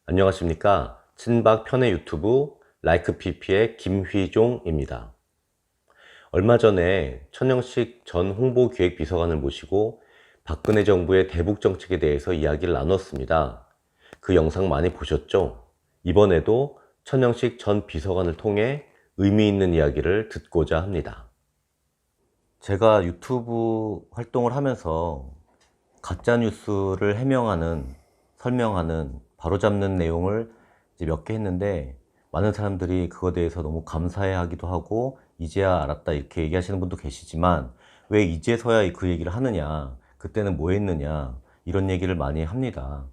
안녕하십니까. 친박 편의 유튜브 라이크PP의 김휘종입니다. 얼마 전에 천영식 전 홍보기획비서관을 모시고 박근혜 정부의 대북 정책에 대해서 이야기를 나눴습니다. 그 영상 많이 보셨죠? 이번에도 천영식 전 비서관을 통해 의미 있는 이야기를 듣고자 합니다. 제가 유튜브 활동을 하면서 가짜뉴스를 해명하는, 설명하는, 바로잡는 내용을 이제 몇 개 했는데, 많은 사람들이 그거에 대해서 너무 감사해 하기도 하고 이제야 알았다 이렇게 얘기하시는 분도 계시지만, 왜 이제서야 그 얘기를 하느냐, 그때는 뭐 했느냐, 이런 얘기를 많이 합니다.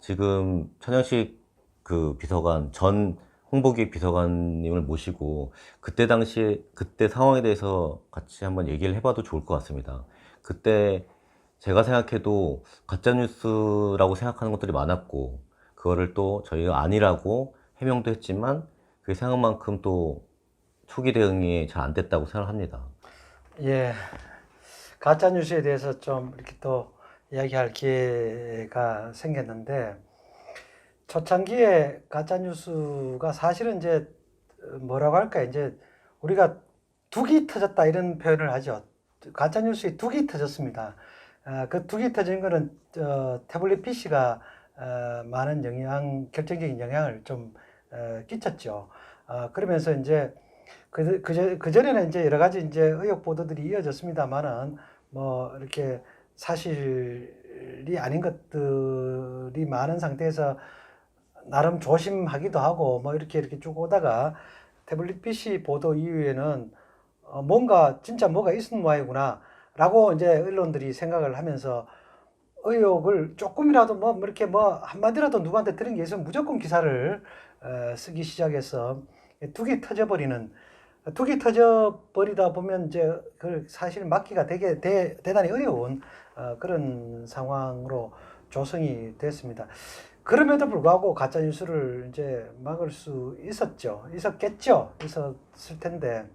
지금 천영식 그 비서관, 전 홍보기획 비서관님을 모시고 그때 당시 그때 상황에 대해서 같이 한번 얘기를 해봐도 좋을 것 같습니다. 그때 제가 생각해도 가짜뉴스라고 생각하는 것들이 많았고, 그거를 또 저희가 아니라고 해명도 했지만 그게 생각한 만큼 또 초기 대응이 잘 안 됐다고 생각합니다. 예, 가짜뉴스에 대해서 좀 이렇게 또 이야기할 기회가 생겼는데, 초창기에 가짜뉴스가 사실은 이제 뭐라고 할까, 이제 우리가 둑이 터졌다 이런 표현을 하죠. 가짜뉴스에 둑이 터졌습니다. 그 둑이 터진 거는 태블릿 PC가 많은 결정적인 영향을 좀 끼쳤죠. 그러면서 이제 그전에는 이제 여러 가지 이제 의혹 보도들이 이어졌습니다만은, 뭐 이렇게 사실이 아닌 것들이 많은 상태에서 나름 조심하기도 하고 뭐 이렇게 쭉 오다가 태블릿 PC 보도 이후에는 뭔가 진짜 뭐가 있는 모양이구나 라고 이제 언론들이 생각을 하면서 의혹을 조금이라도 뭐 이렇게 뭐 한마디라도 누구한테 들은 게 있으면 무조건 기사를 쓰기 시작해서 둑이 터져버리다 보면 이제 그 사실 막기가 되게 대단히 어려운 그런 상황으로 조성이 됐습니다. 그럼에도 불구하고 가짜뉴스를 이제 막을 수 있었을 텐데,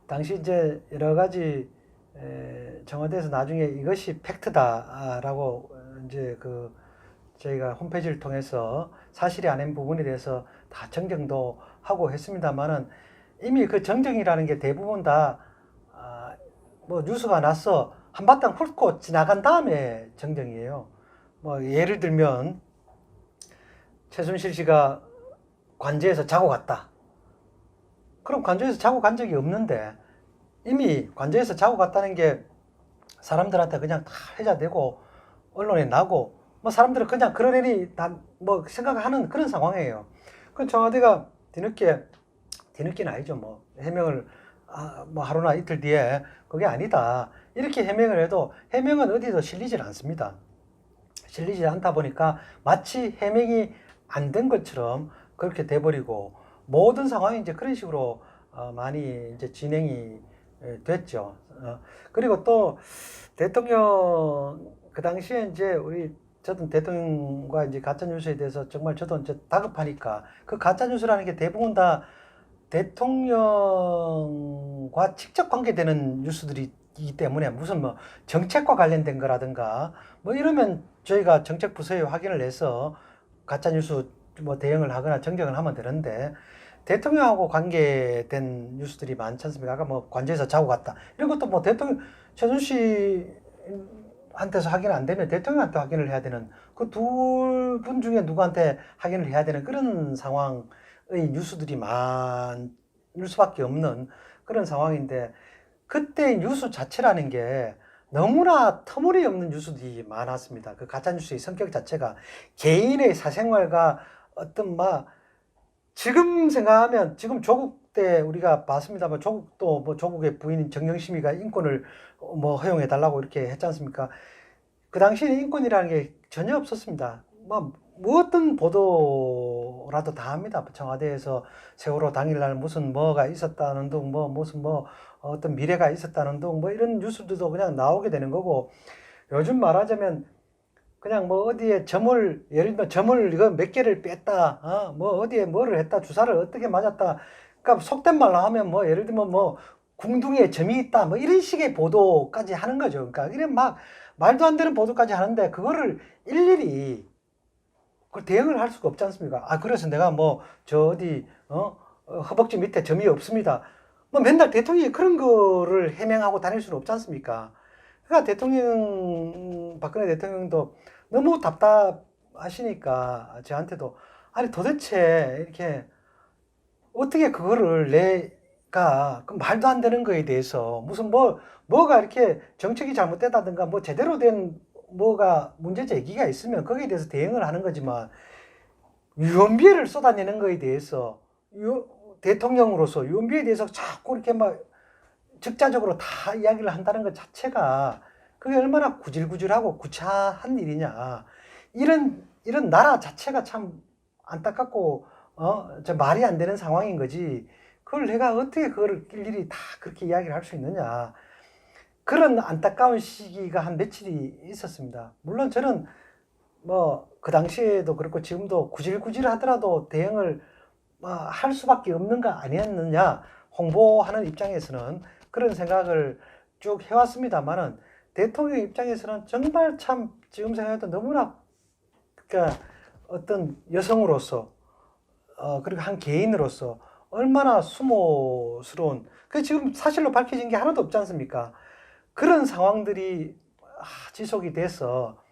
당시 이제 여러 가지 청와대에서 나중에 이것이 팩트다라고 이제 그 저희가 홈페이지를 통해서 사실이 아닌 부분에 대해서 다 정정도 하고 했습니다만은, 이미 그 정정이라는 게 대부분 다 뭐 뉴스가 나서 한바탕 훑고 지나간 다음에 정정이에요. 뭐 예를 들면 최순실 씨가 관저에서 자고 갔다. 그럼 관저에서 자고 간 적이 없는데 이미 관저에서 자고 갔다는 게 사람들한테 그냥 다 회자되고 언론에 나고 뭐 사람들은 그냥 그러려니 다 뭐 생각하는 그런 상황이에요. 그 청와대가 뒤늦게는 아니죠. 뭐 해명을 뭐 하루나 이틀 뒤에 그게 아니다 이렇게 해명을 해도 해명은 어디도 실리질 않습니다. 실리지 않다 보니까 마치 해명이 안 된 것처럼 그렇게 돼버리고 모든 상황이 이제 그런 식으로 많이 이제 진행이 됐죠. 그리고 또 대통령 그 당시에 이제 저도 대통령과 이제 가짜뉴스에 대해서 정말 저도 이제 다급하니까, 그 가짜뉴스라는 게 대부분 다 대통령과 직접 관계되는 뉴스들이기 때문에 무슨 뭐 정책과 관련된 거라든가 뭐 이러면 저희가 정책부서에 확인을 해서 가짜뉴스 뭐 대응을 하거나 정정을 하면 되는데, 대통령하고 관계된 뉴스들이 많지 않습니까? 아까 뭐 관저에서 자고 갔다 이런 것도 뭐 대통령 최순실한테서 확인 안 되면 대통령한테 확인을 해야 되는, 그 두 분 중에 누구한테 확인을 해야 되는 그런 상황의 뉴스들이 많을 수밖에 없는 그런 상황인데, 그때 뉴스 자체라는 게 너무나 터무니없는 뉴스들이 많았습니다. 그 가짜뉴스의 성격 자체가 개인의 사생활과 어떤 지금 생각하면, 지금 조국 때 우리가 봤습니다만, 조국도 뭐 조국의 부인인 정영심이가 인권을 뭐 허용해 달라고 이렇게 했지 않습니까? 그 당시에는 인권이라는 게 전혀 없었습니다. 뭐 어떤 보도라도 다 합니다. 청와대에서 세월호 당일날 무슨 뭐가 있었다는 둥, 무슨 어떤 미래가 있었다는 둥, 뭐 이런 뉴스들도 그냥 나오게 되는 거고, 요즘 말하자면 그냥 뭐 어디에 예를 들면 점을 이거 몇 개를 뺐다, 뭐 어디에 뭐를 했다, 주사를 어떻게 맞았다. 그러니까 속된 말로 하면 뭐 예를 들면 뭐 궁둥이에 점이 있다, 뭐 이런 식의 보도까지 하는 거죠. 그러니까 이런 말도 안 되는 보도까지 하는데 그거를 일일이 그 대응을 할 수가 없지 않습니까? 아, 그래서 내가 뭐 저 어디 허벅지 밑에 점이 없습니다. 뭐 맨날 대통령이 그런 거를 해명하고 다닐 수는 없지 않습니까? 그러니까 박근혜 대통령도 너무 답답하시니까 저한테도 아니 도대체 이렇게 어떻게 그거를 내가 그 말도 안 되는 거에 대해서 무슨 뭐가 이렇게 정책이 잘못되다든가 뭐 제대로 된 뭐가 문제 제기가 있으면 거기에 대해서 대응을 하는 거지만 유언비어를 쏟아내는 거에 대해서 대통령으로서 유언비어에 대해서 자꾸 이렇게 막 적자적으로 다 이야기를 한다는 것 자체가 그게 얼마나 구질구질하고 구차한 일이냐. 이런 나라 자체가 참 안타깝고 저 말이 안 되는 상황인 거지. 그걸 내가 어떻게 그걸 일일이 다 그렇게 이야기를 할 수 있느냐. 그런 안타까운 시기가 한 며칠이 있었습니다. 물론 저는 뭐 그 당시에도 그렇고 지금도 구질구질 하더라도 대응을 할 수밖에 없는 거 아니었느냐. 홍보하는 입장에서는 그런 생각을 쭉 해왔습니다만은 대통령 입장에서는 정말 참 지금 생각해도 너무나 그러니까 어떤 여성으로서 그리고 한 개인으로서 얼마나 수모스러운 그 지금 사실로 밝혀진 게 하나도 없지 않습니까? 그런 상황들이 지속이 돼서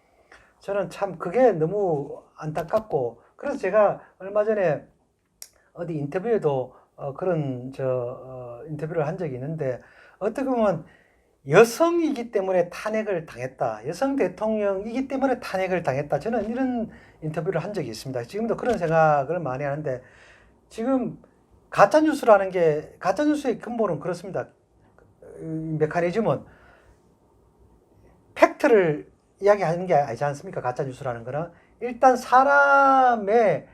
저는 참 그게 너무 안타깝고 그래서 제가 얼마 전에 어디 인터뷰에도 그런 인터뷰를 한 적이 있는데 어떻게 보면 여성이기 때문에 탄핵을 당했다. 여성 대통령이기 때문에 탄핵을 당했다. 저는 이런 인터뷰를 한 적이 있습니다. 지금도 그런 생각을 많이 하는데 지금 가짜뉴스라는 게 가짜뉴스의 근본은 그렇습니다. 메커니즘은 팩트를 이야기하는 게 아니지 않습니까? 가짜뉴스라는 거는 일단 사람의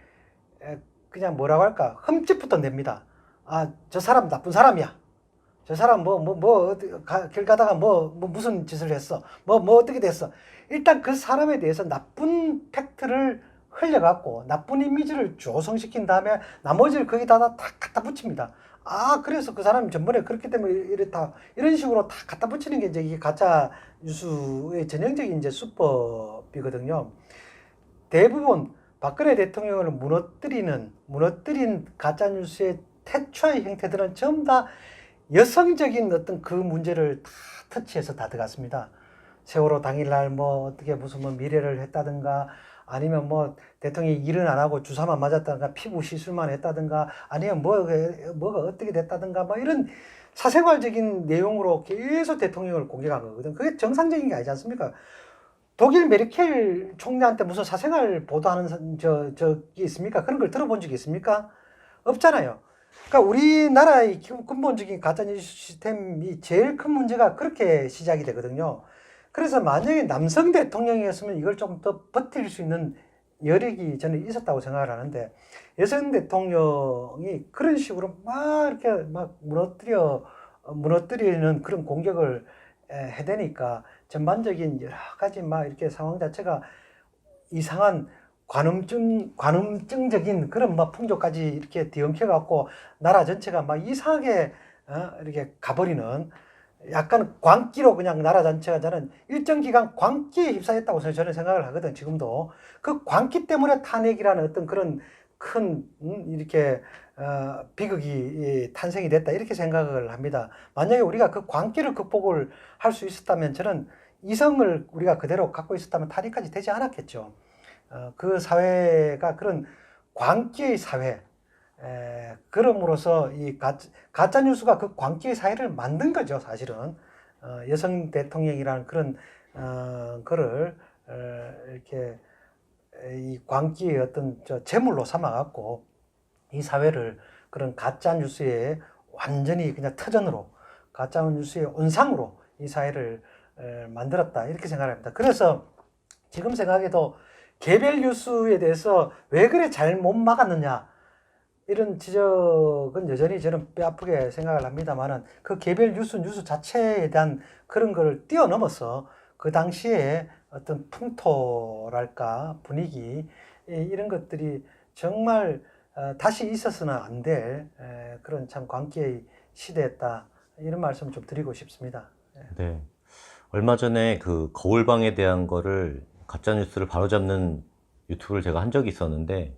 그냥 뭐라고 할까 흠집부터 냅니다. 아, 저 사람 나쁜 사람이야. 저 사람 길 가다가 무슨 짓을 했어. 어떻게 됐어. 일단 그 사람에 대해서 나쁜 팩트를 흘려갖고 나쁜 이미지를 조성시킨 다음에 나머지를 거기다 다 갖다 붙입니다. 아, 그래서 그 사람이 전번에 그렇기 때문에 이렇다. 이런 식으로 다 갖다 붙이는 게 이제 이게 가짜 뉴스의 전형적인 이제 수법이거든요. 대부분 박근혜 대통령을 무너뜨린 가짜 뉴스의 태초의 형태들은 전부 다 여성적인 어떤 그 문제를 다 터치해서 다 들어갔습니다. 세월호 당일날 어떻게 무슨 미래를 했다든가 아니면 대통령이 일은 안 하고 주사만 맞았다든가 피부 시술만 했다든가 아니면 뭐가 어떻게 됐다든가 이런 사생활적인 내용으로 계속 대통령을 공격한 거거든. 그게 정상적인 게 아니지 않습니까? 독일 메르켈 총리한테 무슨 사생활 보도하는 저기 있습니까? 그런 걸 들어본 적이 있습니까? 없잖아요. 그러니까 우리나라의 근본적인 가짜뉴스 시스템이 제일 큰 문제가 그렇게 시작이 되거든요. 그래서 만약에 남성 대통령이었으면 이걸 좀 더 버틸 수 있는 여력이 저는 있었다고 생각을 하는데 여성 대통령이 그런 식으로 이렇게 무너뜨리는 그런 공격을 해대니까 전반적인 여러 가지 이렇게 상황 자체가 이상한 관음증적인 그런 풍조까지 이렇게 뒤엉켜갖고 나라 전체가 이상하게 이렇게 가버리는 약간 광기로 그냥 나라 전체가 저는 일정 기간 광기에 휩싸였다고 저는 생각을 하거든. 지금도 그 광기 때문에 탄핵이라는 어떤 그런 큰 이렇게 비극이 탄생이 됐다 이렇게 생각을 합니다. 만약에 우리가 그 광기를 극복을 할 수 있었다면 저는 이성을 우리가 그대로 갖고 있었다면 탄핵까지 되지 않았겠죠. 그 사회가 그런 광기의 사회, 그럼으로써 이 가짜 뉴스가 그 광기의 사회를 만든 거죠, 사실은. 여성 대통령이라는 그런 거를 이렇게 이 광기의 어떤 제물로 삼아갖고 이 사회를 그런 가짜 뉴스의 완전히 그냥 터전으로 가짜 뉴스의 온상으로 이 사회를 만들었다 이렇게 생각합니다. 그래서 지금 생각해도 개별 뉴스에 대해서 왜 그래 잘 못 막았느냐 이런 지적은 여전히 저는 뼈아프게 생각을 합니다만은 그 개별 뉴스 자체에 대한 그런 걸 뛰어넘어서 그 당시에 어떤 풍토랄까 분위기 이런 것들이 정말 다시 있어서는 안 될 그런 참 광기의 시대였다 이런 말씀 좀 드리고 싶습니다. 네. 얼마 전에 그 거울방에 대한 거를 가짜뉴스를 바로잡는 유튜브를 제가 한 적이 있었는데,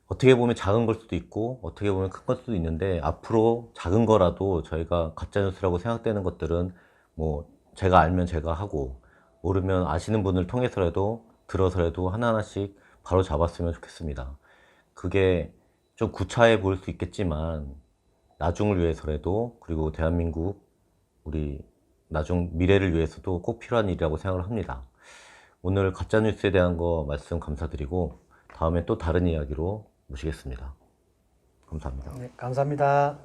어떻게 보면 작은 걸 수도 있고 어떻게 보면 큰 걸 수도 있는데, 앞으로 작은 거라도 저희가 가짜뉴스라고 생각되는 것들은 뭐 제가 알면 제가 하고, 모르면 아시는 분을 통해서라도 들어서라도 하나하나씩 바로 잡았으면 좋겠습니다. 그게 좀 구차해 보일 수 있겠지만 나중을 위해서라도, 그리고 대한민국 우리 나중 미래를 위해서도 꼭 필요한 일이라고 생각을 합니다. 오늘 가짜뉴스에 대한 거 말씀 감사드리고, 다음에 또 다른 이야기로 모시겠습니다. 감사합니다. 네, 감사합니다.